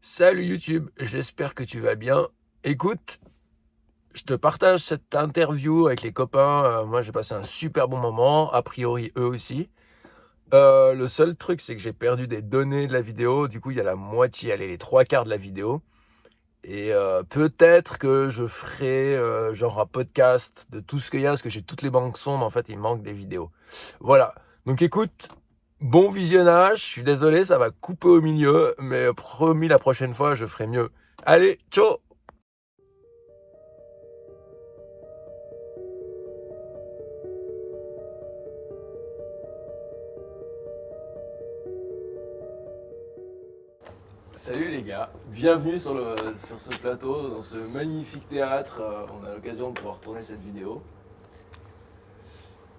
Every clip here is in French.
Salut YouTube, j'espère que tu vas bien. Écoute, je te partage cette interview avec les copains. Moi, j'ai passé un super bon moment, a priori eux aussi. Le seul truc, c'est que j'ai perdu des données de la vidéo. Du coup, il y a la moitié, allez, les trois quarts de la vidéo. Et peut-être que je ferai genre un podcast de tout ce qu'il y a, parce que j'ai toutes les banques son, mais en fait, il manque des vidéos. Voilà. Donc écoute, bon visionnage. Je suis désolé, ça va couper au milieu, mais promis, la prochaine fois, je ferai mieux. Allez, ciao! Salut les gars, bienvenue sur ce plateau, dans ce magnifique théâtre. On a l'occasion de pouvoir tourner cette vidéo.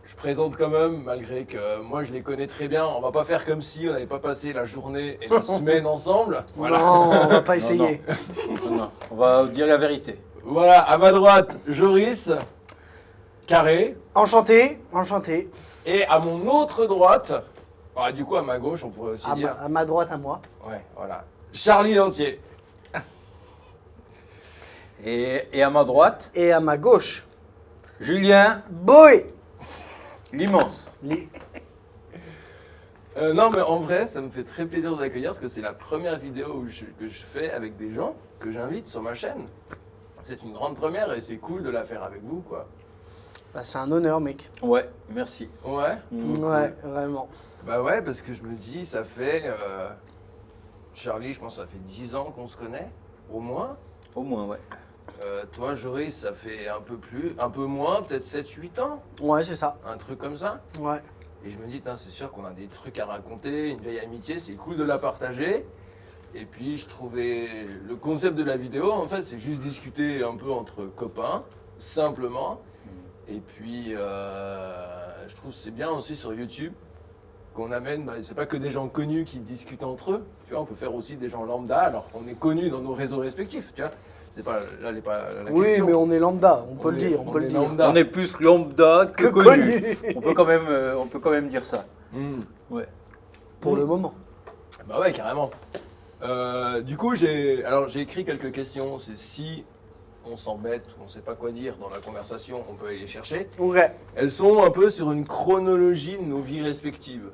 Je présente quand même, malgré que moi je les connais très bien. On va pas faire comme si on n'avait pas passé la journée et la semaine ensemble. Voilà. Non, on va pas essayer. Non, on va dire la vérité. Voilà, à ma droite, Joris, Carré. Enchanté, enchanté. Et à mon autre droite, du coup à ma gauche, on pourrait aussi dire. À ma droite, à moi. Ouais, voilà. Charlie Lantier. Et à ma droite, Et à ma gauche, Julien Boy. l'immense. Non, mais en vrai, ça me fait très plaisir de vous accueillir parce que c'est la première vidéo que je fais avec des gens que j'invite sur ma chaîne. C'est une grande première et c'est cool de la faire avec vous, quoi. Bah, c'est un honneur, mec. Ouais, merci. Ouais. Ouais, vraiment. Bah ouais, parce que je me dis, ça fait. Charlie, je pense que ça fait 10 ans qu'on se connaît, au moins. Au moins, ouais. Toi, Joris, ça fait un peu plus, un peu moins, peut-être 7-8 ans, Ouais, c'est ça. un truc comme ça. Ouais. Et je me dis, c'est sûr qu'on a des trucs à raconter, une vieille amitié, c'est cool de la partager. Et puis je trouvais le concept de la vidéo, en fait, c'est juste discuter un peu entre copains, simplement. Et puis je trouve que c'est bien aussi sur YouTube qu'on amène, c'est pas que des gens connus qui discutent entre eux, tu vois, on peut faire aussi des gens lambda, alors qu'on est connus dans nos réseaux respectifs, tu vois. C'est pas, là n'est pas la Oui, question. mais on est lambda, on peut On le est- dire, on on peut le est dire. lambda. On est plus lambda que Que connu. connu. On peut quand même dire ça. Hmm. Ouais. Pour le moment. Bah ouais, carrément. Du coup, j'ai écrit quelques questions. C'est si on s'embête ou on sait pas quoi dire dans la conversation, on peut aller les chercher. Ouais. Elles sont un peu sur une chronologie de nos vies respectives.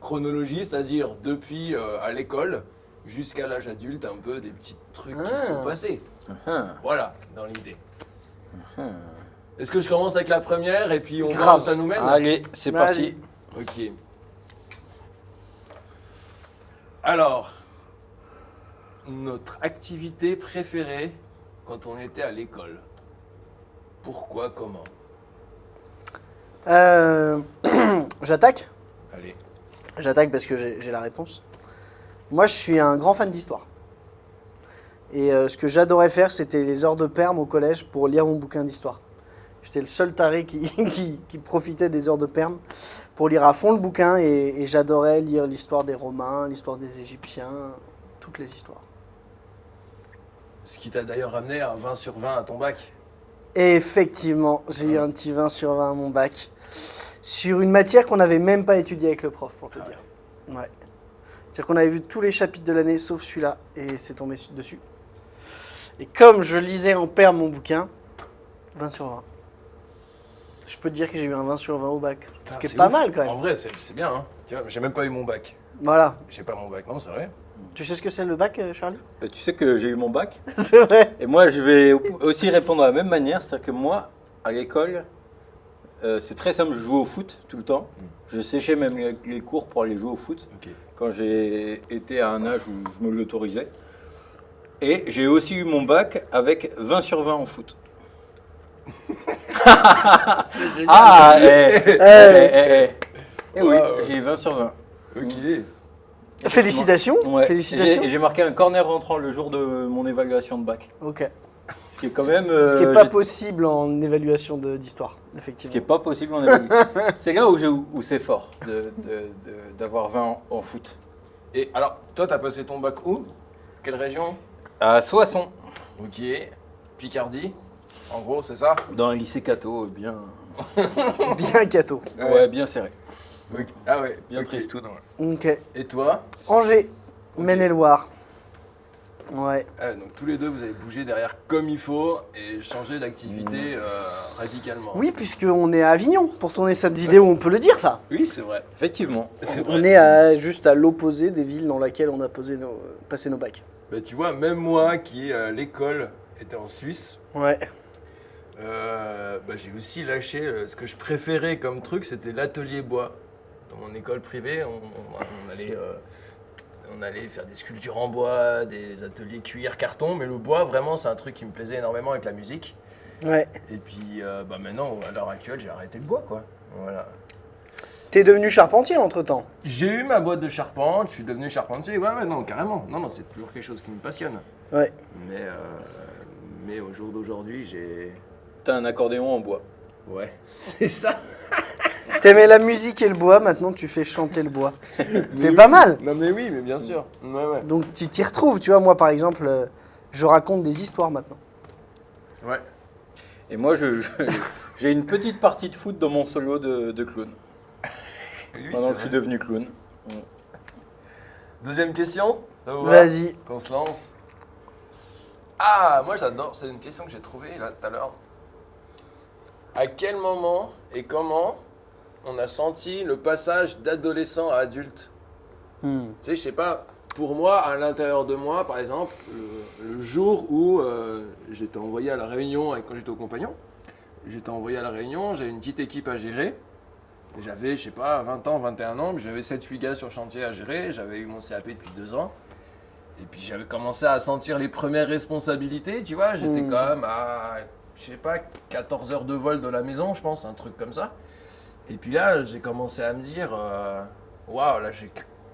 Chronologie, c'est-à-dire depuis à l'école jusqu'à l'âge adulte, un peu des petits trucs qui se sont passés. Voilà, dans l'idée. Est-ce que je commence avec la première et puis on voit Grave. où ça nous mène? Allez, c'est Vas-y. parti. Ok. Alors, notre activité préférée quand on était à l'école. Pourquoi, comment? J'attaque. Allez. J'attaque parce que j'ai la réponse. Moi, je suis un grand fan d'histoire. Et ce que j'adorais faire, c'était les heures de perm au collège pour lire mon bouquin d'histoire. J'étais le seul taré qui profitait des heures de perm pour lire à fond le bouquin et j'adorais lire l'histoire des Romains, l'histoire des Égyptiens, toutes les histoires. Ce qui t'a d'ailleurs ramené à 20 sur 20 à ton bac. Et effectivement, j'ai eu un petit 20 sur 20 à mon bac sur une matière qu'on n'avait même pas étudiée avec le prof, pour te dire. Ouais. C'est-à-dire qu'on avait vu tous les chapitres de l'année sauf celui-là et c'est tombé dessus. Et comme je lisais en perm mon bouquin, 20 sur 20. Je peux te dire que j'ai eu un 20 sur 20 au bac. Ce qui est pas ouf. mal quand En même. vrai, c'est bien. Hein. Tu vois, j'ai même pas eu mon bac. Voilà. J'ai pas mon bac, non, c'est vrai. Tu sais ce que c'est le bac, Charlie? Tu sais que j'ai eu mon bac. C'est vrai. Et moi, je vais aussi répondre de la même manière. C'est-à-dire que moi, à l'école, c'est très simple. Je jouais au foot tout le temps. Je séchais même les cours pour aller jouer au foot. Ok. Quand j'ai été à un âge où je me l'autorisais. Et j'ai aussi eu mon bac avec 20 sur 20 en foot. C'est génial. Ah, oui, Wow. j'ai eu 20 sur 20. Ok. Félicitations. Ouais. Félicitations. Et j'ai marqué un corner rentrant le jour de mon évaluation de bac. Ok. Ce qui est quand même... Ce qui n'est pas possible en évaluation d'histoire, Ce effectivement. qui n'est pas possible en évaluation. C'est là où c'est fort d'avoir 20 en foot. Et alors, toi, t'as passé ton bac où? Quelle région? À Soissons, Ok. Picardie. En gros, c'est ça? dans un lycée catho, bien... Bien cato. Ouais, bien serré. Ok. Ah ouais. Bien ok. tristoun. Ok. Et toi? Angers, Maine-et-Loire. Ouais. Donc tous les deux, vous avez bougé derrière comme il faut et changé d'activité radicalement. Oui, puisqu'on est à Avignon pour tourner cette vidéo, on peut le dire ça. Oui, c'est vrai. Effectivement. C'est vrai. On est juste à l'opposé des villes dans lesquelles on a passé nos bacs. Bah, tu vois, même moi qui l'école était en Suisse, Ouais. j'ai aussi lâché ce que je préférais comme truc, c'était l'atelier bois. Dans mon école privée, on allait faire des sculptures en bois, des ateliers cuir, carton, mais le bois, vraiment, c'est un truc qui me plaisait énormément avec la musique. Ouais. Et puis maintenant, à l'heure actuelle, j'ai arrêté le bois, quoi. Voilà. T'es devenu charpentier entre-temps. J'ai eu ma boîte de charpente, je suis devenu charpentier, ouais, non, carrément. Non, c'est toujours quelque chose qui me passionne. Ouais. Mais au jour d'aujourd'hui, j'ai... T'as un accordéon en bois. Ouais, c'est ça. T'aimais la musique et le bois, maintenant tu fais chanter le bois. C'est pas mal. Non mais oui, mais bien sûr. Ouais. Donc tu t'y retrouves, tu vois, moi par exemple, je raconte des histoires maintenant. Ouais. Et moi, j'ai une petite partie de foot dans mon solo de clown. Oui, Pendant que je suis devenu clown. Deuxième question. Ça vous va Vas-y. Qu'on se lance. Ah, moi j'adore, c'est une question que j'ai trouvée là tout à l'heure. À quel moment et comment on a senti le passage d'adolescent à adulte? Tu sais, je sais pas, pour moi, à l'intérieur de moi, par exemple, le jour où j'étais envoyé à la Réunion, quand j'étais au Compagnon, j'étais envoyé à la Réunion, j'avais une petite équipe à gérer. J'avais, je sais pas, 20 ans, 21 ans, mais j'avais 7-8 gars sur chantier à gérer, j'avais eu mon CAP depuis 2 ans. Et puis j'avais commencé à sentir les premières responsabilités, tu vois, j'étais quand même à, je sais pas, 14 heures de vol de la maison, je pense, un truc comme ça. Et puis là, j'ai commencé à me dire, waouh, là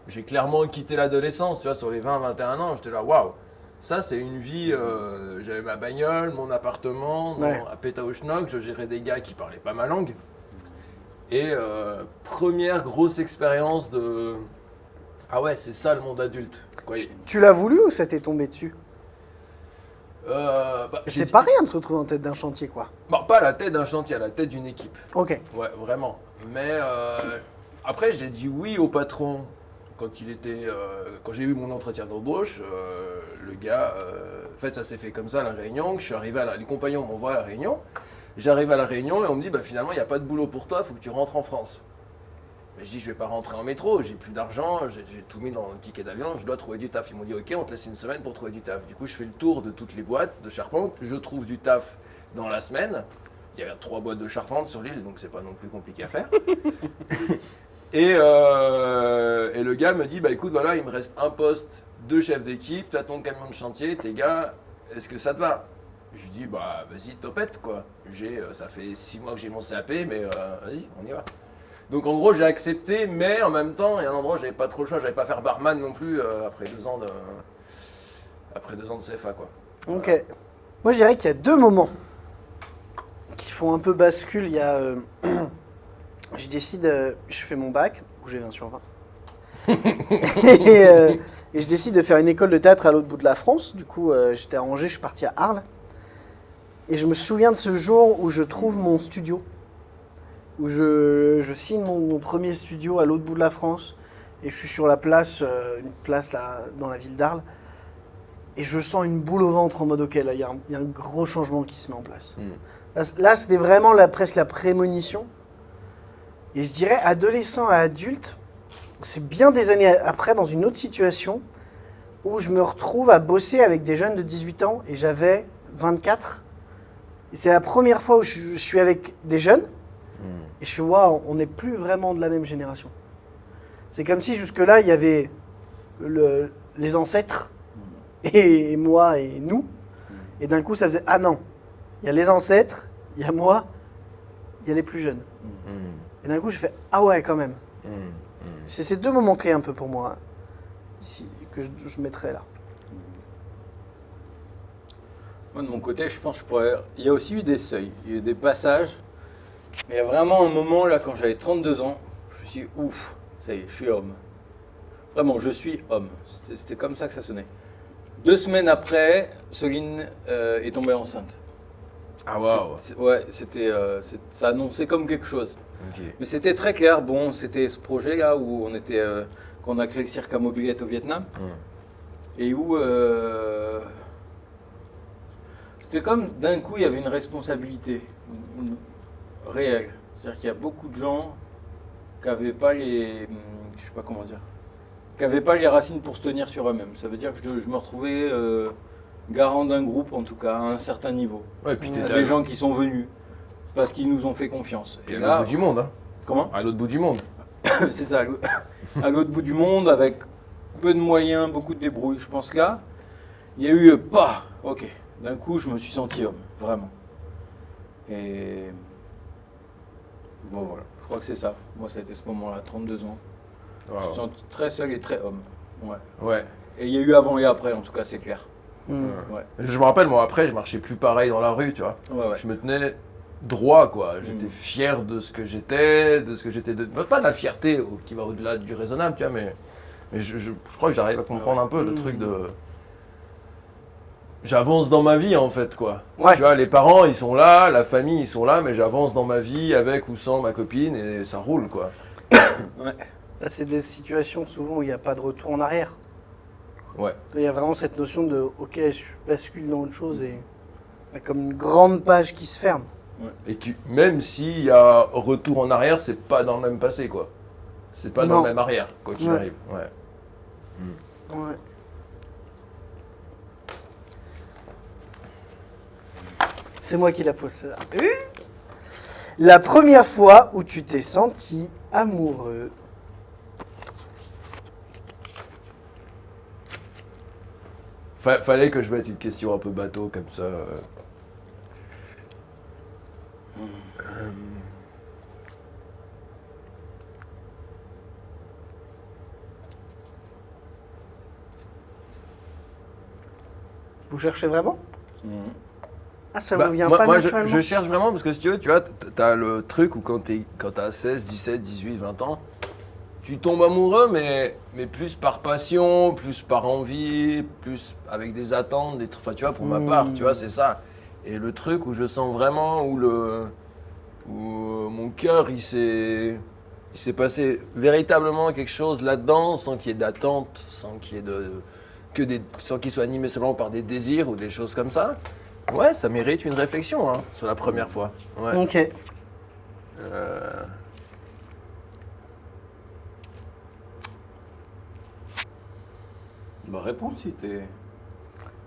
j'ai clairement quitté l'adolescence, tu vois, sur les 20-21 ans, j'étais là, waouh, ça c'est une vie, j'avais ma bagnole, mon appartement, Ouais. à Pétaouchnok, je gérais des gars qui parlaient pas ma langue. Et première grosse expérience de, ah ouais, c'est ça le monde adulte. Quoi. Tu l'as voulu ou ça t'est tombé dessus? J'ai C'est dit- pas rien de se retrouver en tête d'un chantier, quoi. Bon, pas à la tête d'un chantier, à la tête d'une équipe. Ok. Ouais, vraiment. Mais après, j'ai dit oui au patron quand quand j'ai eu mon entretien d'embauche. Le gars, en fait, ça s'est fait comme ça à la Réunion. Je suis arrivé les compagnons m'envoient à la Réunion. J'arrive à la Réunion et on me dit finalement, il n'y a pas de boulot pour toi, il faut que tu rentres en France. Mais je dis, je vais pas rentrer en métro, j'ai plus d'argent, j'ai tout mis dans le ticket d'avion, je dois trouver du taf. Ils m'ont dit, ok, on te laisse une semaine pour trouver du taf. Du coup, je fais le tour de toutes les boîtes de charpente, je trouve du taf dans la semaine. Il y a 3 boîtes de charpente sur l'île, donc c'est pas non plus compliqué à faire. Et le gars me dit, écoute, voilà, il me reste un poste de chef d'équipe, tu as ton camion de chantier, tes gars, est-ce que ça te va? Je lui dis, vas-y, topette, quoi. Ça fait 6 mois que j'ai mon CAP, mais vas-y, on y va. Donc en gros, j'ai accepté, mais en même temps, il y a un endroit où j'avais pas trop le choix, j'allais pas faire barman non plus après 2 ans de CFA, quoi. Ok. Moi, je dirais qu'il y a 2 moments qui font un peu bascule. Il y a. Je décide. Je fais mon bac, où j'ai 20 sur 20. et je décide de faire une école de théâtre à l'autre bout de la France. Du coup, j'étais à Angers, je suis parti à Arles. Et je me souviens de ce jour où je trouve mon studio. Où je signe mon premier studio à l'autre bout de la France. Et je suis sur la place, une place là, dans la ville d'Arles. Et je sens une boule au ventre en mode ok, là, il y a un gros changement qui se met en place. Là, c'était vraiment presque la prémonition. Et je dirais, adolescent à adulte, c'est bien des années après, dans une autre situation, où je me retrouve à bosser avec des jeunes de 18 ans, et j'avais 24. Et c'est la première fois où je suis avec des jeunes, et je fais, waouh, on n'est plus vraiment de la même génération. C'est comme si jusque-là, il y avait les ancêtres, et moi et nous, et d'un coup, ça faisait, ah non, il y a les ancêtres, il y a moi, il y a les plus jeunes. Et d'un coup, je fais, ah ouais, quand même. C'est ces 2 moments clés un peu pour moi, ici, que je mettrais là. Moi, de mon côté, je pense que il y a aussi eu des seuils, il y a eu des passages. Mais il y a vraiment un moment, là, quand j'avais 32 ans, je me suis dit, ouf, ça y est, je suis homme. Vraiment, je suis homme. C'était comme ça que ça sonnait. 2 semaines après, Soline est tombée enceinte. Ah waouh. Ouais, ça annonçait comme quelque chose. Ok. Mais c'était très clair. Bon, c'était ce projet-là où qu'on a créé le cirque à mobilette au Vietnam. et où c'était comme d'un coup il y avait une responsabilité réelle. C'est-à-dire qu'il y a beaucoup de gens qui n'avaient pas je sais pas comment dire, qui n'avaient pas les racines pour se tenir sur eux-mêmes. Ça veut dire que je me retrouvais garant d'un groupe, en tout cas, à un certain niveau. Ouais, et puis Il y a t'étais des gens qui sont venus parce qu'ils nous ont fait confiance. à l'autre bout du monde, hein. Comment? À l'autre bout du monde. C'est ça, à l'autre bout du monde, avec peu de moyens, beaucoup de débrouille. Je pense que là, il y a eu pas. Ok. D'un coup, je me suis senti homme, vraiment. Et bon, voilà. Je crois que c'est ça. Moi, ça a été ce moment-là, 32 ans. Je me suis senti très seul et très homme. Ouais. Ouais. Et il y a eu avant et après, en tout cas, c'est clair. Ouais. Je me rappelle, moi, après, je marchais plus pareil dans la rue, tu vois. Ouais. Je me tenais droit, quoi. J'étais fier de ce que j'étais, pas de la fierté qui va au-delà du raisonnable, tu vois, mais je crois que j'arrive à comprendre un peu le truc de... J'avance dans ma vie, en fait, quoi. Ouais. Tu vois, les parents, ils sont là, la famille, ils sont là, mais j'avance dans ma vie avec ou sans ma copine et ça roule, quoi. Ouais. Là, c'est des situations souvent où il n'y a pas de retour en arrière. Ouais. Il y a vraiment cette notion de ok, je bascule dans autre chose et comme une grande page qui se ferme. Et même s'il y a retour en arrière, c'est pas dans le même passé, quoi. C'est pas dans Non. le même arrière, quoi qu'il Ouais. arrive. Ouais. Ouais. C'est moi qui la pose celle-là. La première fois où tu t'es senti amoureux. Fallait que je mette une question un peu bateau comme ça. Vous cherchez vraiment? Ah, ça Bah, vous vient moi, pas moi, naturellement? je cherche vraiment parce que si tu veux, tu vois, t'as le truc où quand t'as 16, 17, 18, 20 ans, tu tombes amoureux, mais plus par passion, plus par envie, plus avec des attentes, des trucs. Enfin, tu vois, pour ma part, tu vois, c'est ça. Et le truc où je sens vraiment, où mon cœur, il s'est passé véritablement quelque chose là-dedans, sans qu'il y ait d'attente, sans qu'il y ait sans qu'il soit animé seulement par des désirs ou des choses comme ça. Ouais, ça mérite une réflexion, hein, sur la première fois. Ouais. Ok. Bah, réponds si t'es.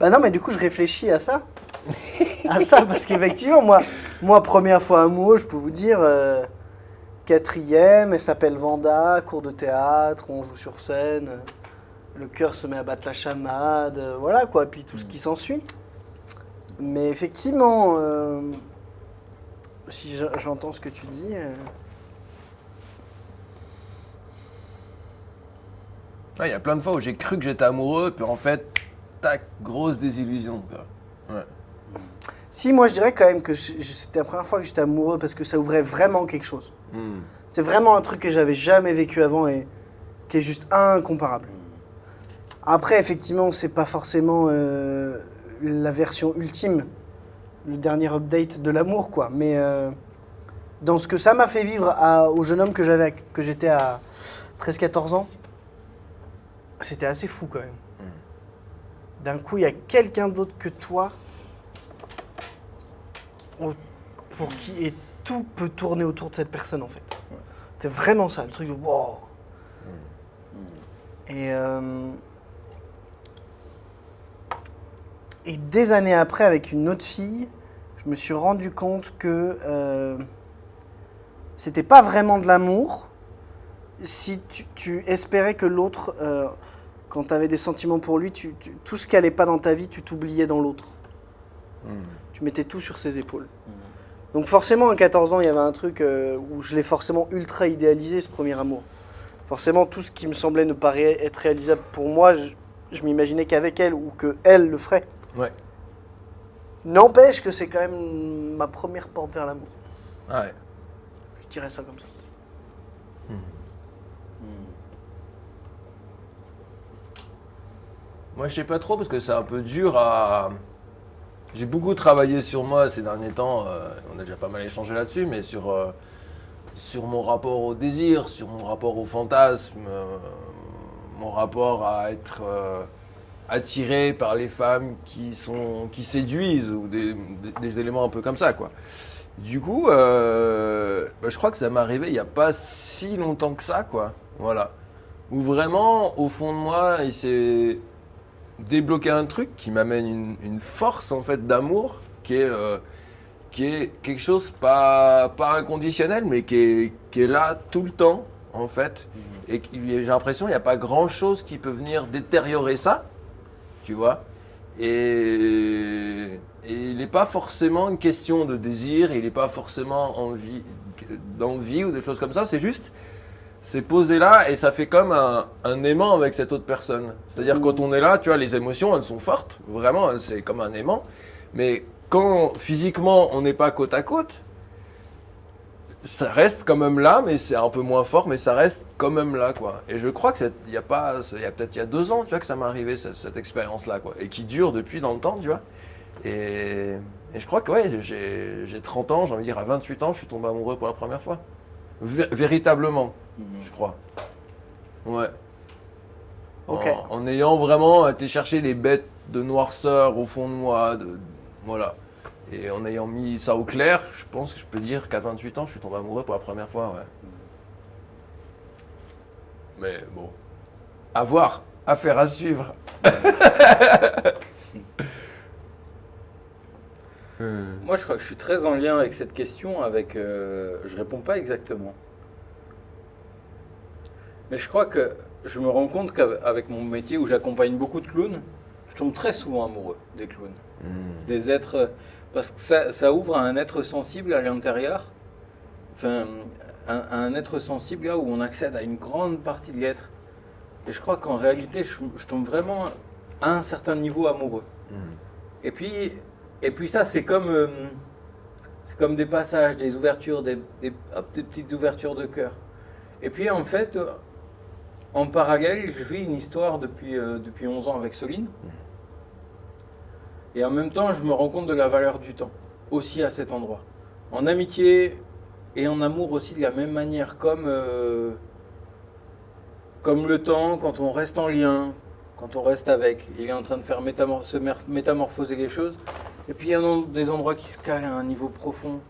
Bah non, mais du coup, je réfléchis à ça. À ça, parce qu'effectivement, moi, première fois amoureux, je peux vous dire, quatrième, elle s'appelle Vanda, cours de théâtre, on joue sur scène, le cœur se met à battre la chamade, voilà quoi, puis tout ce qui s'ensuit. Mais effectivement, si j'entends ce que tu dis... Il y a plein de fois où j'ai cru que j'étais amoureux, puis en fait, tac, grosse désillusion, quoi. Ouais. Si, moi je dirais quand même que c'était la première fois que j'étais amoureux parce que ça ouvrait vraiment quelque chose. C'est vraiment un truc que j'avais jamais vécu avant et qui est juste incomparable. Après, effectivement, c'est pas forcément la version ultime, le dernier update de l'amour, quoi. Mais dans ce que ça m'a fait vivre au jeune homme que j'étais à 13-14 ans, c'était assez fou quand même. D'un coup, il y a quelqu'un d'autre que toi pour qui et tout peut tourner autour de cette personne en fait. C'est vraiment ça, le truc de wow. Et des années après, avec une autre fille, je me suis rendu compte que c'était pas vraiment de l'amour si tu espérais que l'autre, quand tu avais des sentiments pour lui, tout ce qui allait pas dans ta vie, tu t'oubliais dans l'autre. Tu mettais tout sur ses épaules. Donc forcément, à 14 ans, il y avait un truc où je l'ai forcément ultra idéalisé, ce premier amour. Forcément, tout ce qui me semblait ne pas être réalisable pour moi, je m'imaginais qu'avec elle ou qu'elle le ferait. Ouais. N'empêche que c'est quand même ma première porte vers l'amour. Ah ouais. Je dirais ça comme ça. Moi, je sais pas trop parce que c'est un peu dur à... J'ai beaucoup travaillé sur moi ces derniers temps, on a déjà pas mal échangé là-dessus, mais sur mon rapport au désir, sur mon rapport au fantasme, mon rapport à être attiré par les femmes qui séduisent ou des éléments un peu comme ça, quoi. Du coup, je crois que ça m'est arrivé il n'y a pas si longtemps que ça, quoi. Voilà. Où vraiment, au fond de moi, il s'est débloqué un truc qui m'amène une force en fait d'amour qui est quelque chose pas inconditionnel, mais qui est là tout le temps, en fait. Et j'ai l'impression qu'il n'y a pas grand-chose qui peut venir détériorer ça, tu vois. Et il n'est pas forcément une question de désir, il n'est pas forcément d'envie ou des choses comme ça, c'est juste, c'est posé là et ça fait comme un aimant avec cette autre personne. C'est-à-dire quand on est là, tu vois, les émotions, elles sont fortes, vraiment, c'est comme un aimant. Mais quand physiquement on n'est pas côte à côte, ça reste quand même là, mais c'est un peu moins fort, mais ça reste quand même là, quoi. Et je crois que il y a peut-être il y a 2 ans, tu vois, que ça m'est arrivé cette expérience-là, quoi, et qui dure depuis dans le temps, tu vois. Et je crois que ouais, j'ai 30 ans, j'ai envie de dire à 28 ans, je suis tombé amoureux pour la première fois, véritablement, je crois. Ouais. Ok. En ayant vraiment été chercher les bêtes de noirceur au fond de moi, voilà. Et en ayant mis ça au clair, je pense que je peux dire qu'à 28 ans, je suis tombé amoureux pour la première fois, ouais. Mais bon, à voir, affaire à suivre. Moi, je crois que je suis très en lien avec cette question, je réponds pas exactement. Mais je crois que je me rends compte qu'avec mon métier où j'accompagne beaucoup de clowns, je tombe très souvent amoureux des clowns. Des êtres... Parce que ça ouvre à un être sensible à l'intérieur. Enfin, un être sensible là où on accède à une grande partie de l'être. Et je crois qu'en réalité, je tombe vraiment à un certain niveau amoureux. Et puis ça, c'est comme des passages, des ouvertures, des petites ouvertures de cœur. Et puis en fait, en parallèle, je vis une histoire depuis 11 ans avec Soline. Et en même temps, je me rends compte de la valeur du temps, aussi à cet endroit. En amitié et en amour aussi de la même manière, comme le temps, quand on reste en lien, quand on reste avec. Il est en train de faire métamorphoser les choses. Et puis il y a des endroits qui se calent à un niveau profond.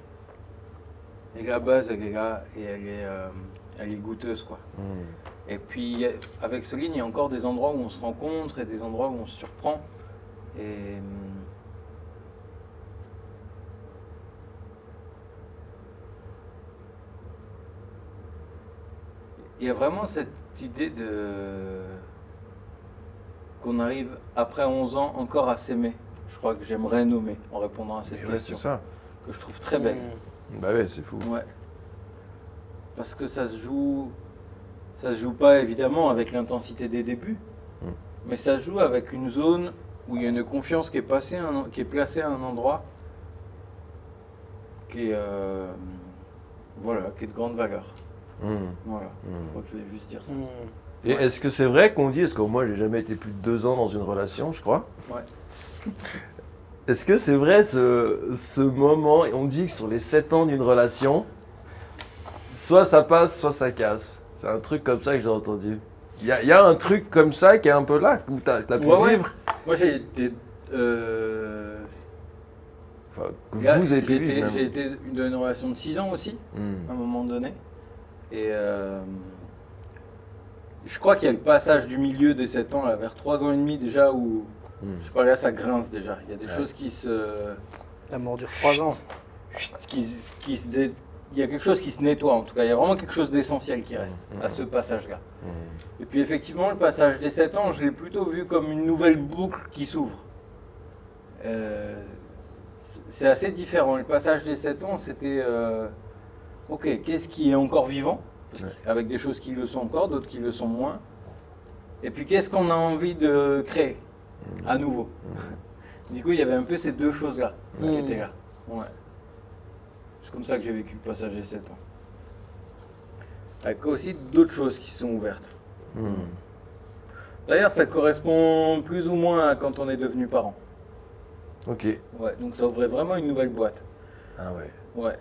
Et la base, elle est là et elle est goûteuse, quoi. Et puis avec Soline, il y a encore des endroits où on se rencontre et des endroits où on se surprend. Et il y a vraiment cette idée qu'on arrive après 11 ans encore à s'aimer. Je crois que j'aimerais nommer en répondant à cette question. C'est ça. Que je trouve très belle. Bah ouais, c'est fou. Ouais. Parce que ça se joue pas évidemment avec l'intensité des débuts, mais ça se joue avec une zone où il y a une confiance qui est placée à un endroit qui est de grande valeur. Voilà. Je crois que je voulais juste dire ça. Et est-ce que c'est vrai qu'on dit, est-ce que moi j'ai jamais été plus de 2 ans dans une relation, je crois. Ouais. Est-ce que c'est vrai ce moment, et on dit que sur les 7 ans d'une relation, soit ça passe, soit ça casse. C'est un truc comme ça que j'ai entendu. Il y a un truc comme ça qui est un peu là, où t'as pu vivre. Moi j'ai été... Enfin, que vous avez pu vivre. Même. J'ai été dans une relation de 6 ans aussi, à un moment donné. Et je crois qu'il y a le passage du milieu des 7 ans, là, vers 3 ans et demi déjà, où je sais pas, là ça grince déjà. Il y a des choses qui se... La mort dure 3 ans. Il y a quelque chose qui se nettoie en tout cas, il y a vraiment quelque chose d'essentiel qui reste à ce passage-là. Et puis effectivement, le passage des 7 ans, je l'ai plutôt vu comme une nouvelle boucle qui s'ouvre. C'est assez différent. Le passage des 7 ans, c'était... ok, qu'est-ce qui est encore vivant ? Avec des choses qui le sont encore, d'autres qui le sont moins. Et puis qu'est-ce qu'on a envie de créer à nouveau ? Du coup, il y avait un peu ces deux choses-là qui étaient là. Ouais. C'est comme ça que j'ai vécu le passage des 7 ans. Avec aussi d'autres choses qui se sont ouvertes. D'ailleurs, ça correspond plus ou moins à quand on est devenu parent. Ok. Ouais, donc ça ouvrait vraiment une nouvelle boîte. Ah ouais. Ouais.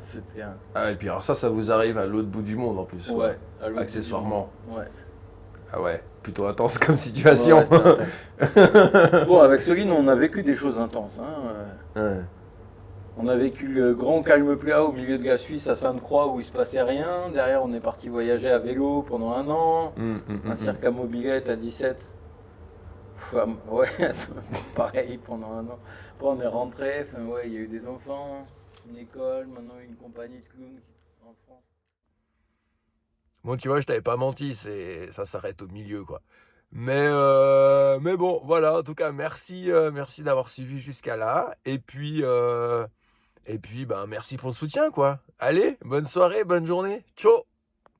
C'était un... Ah, et puis alors ça vous arrive à l'autre bout du monde en plus. Ouais. Accessoirement. Ouais. Ah ouais, plutôt intense comme situation. Ouais, c'était intense. Bon, avec Soline, on a vécu des choses intenses. Hein. Ouais. On a vécu le grand calme plat au milieu de la Suisse à Sainte-Croix où il se passait rien. Derrière, on est parti voyager à vélo pendant un an. Un cirque à mobilette à 17. Ouais, pareil pendant un an. Après, on est rentré. Enfin, ouais, il y a eu des enfants, une école, maintenant une compagnie de clowns en France. Bon, tu vois, je t'avais pas menti, ça s'arrête au milieu, quoi. Mais bon, voilà, en tout cas, merci d'avoir suivi jusqu'à là. Et puis, ben, merci pour le soutien, quoi. Allez, bonne soirée, bonne journée. Ciao!